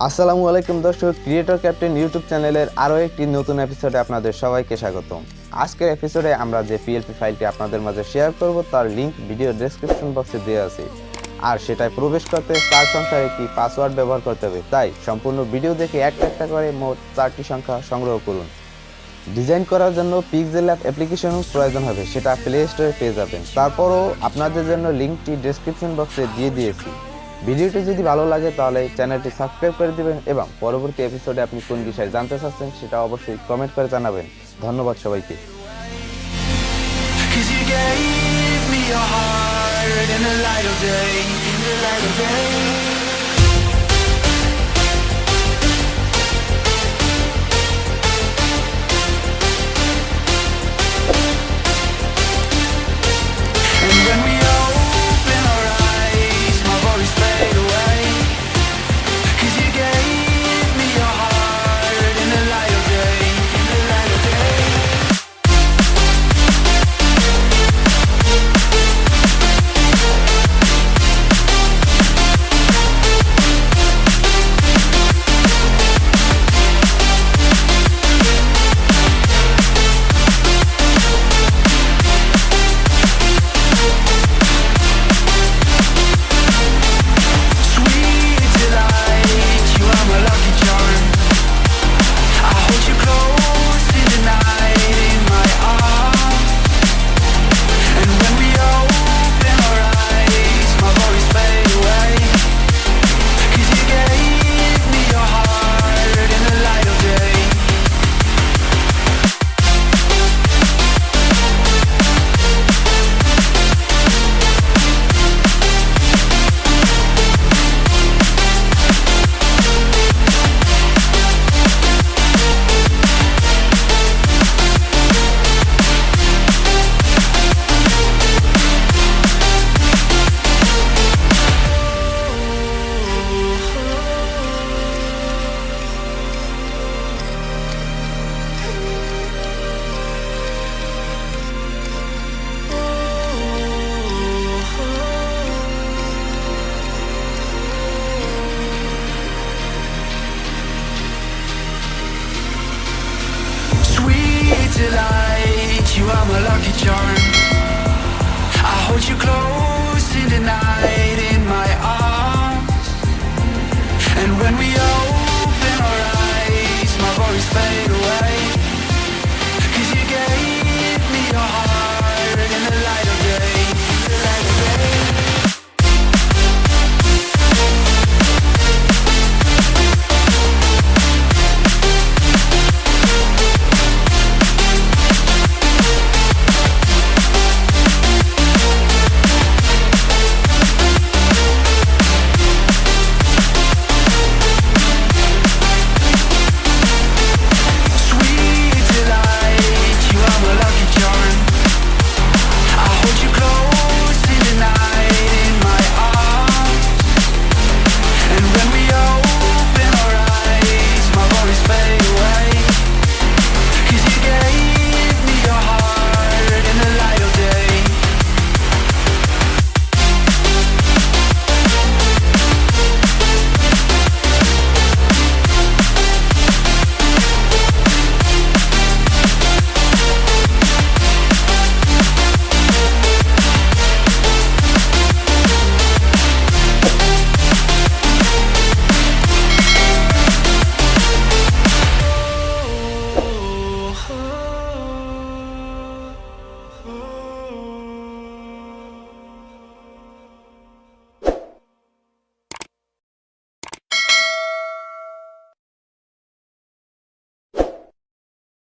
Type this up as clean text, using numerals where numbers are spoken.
আসসালামু আলাইকুম দর্শক, ক্রিয়েটর ক্যাপ্টেন ইউটিউব চ্যানেলের আরও একটি নতুন এপিসোডে আপনাদের সবাইকে স্বাগতম। আজকের এপিসোডে আমরা যে পিএলপি ফাইলটি আপনাদের মাঝে শেয়ার করব তার লিংক ভিডিও ডেসক্রিপশন বক্সে দেওয়া আছে, আর সেটায় প্রবেশ করতে 4 সংখ্যার একটি পাসওয়ার্ড ব্যবহার করতে হবে। তাই সম্পূর্ণ ভিডিও দেখে একটা করে মোট 4টি সংখ্যা সংগ্রহ করুন। ডিজাইন করার জন্য পিক্সেলল্যাব অ্যাপ্লিকেশনও প্রয়োজন হবে, সেটা প্লে স্টোরে পেয়ে যাবেন। তারপরও আপনাদের জন্য লিঙ্কটি ডেসক্রিপশন বক্সে দিয়ে দিয়েছি। ভিডিওটি যদি ভালো লাগে তাহলে চ্যানেলটি সাবস্ক্রাইব করে দিবেন এবং পরবর্তী এপিসোডে আপনি কোন বিষয়ে জানতে চাচ্ছেন সেটা অবশ্যই কমেন্ট করে জানাবেন। ধন্যবাদ সবাইকে। Delight, you are my lucky charm. I hold you close in the night in my arms, and when we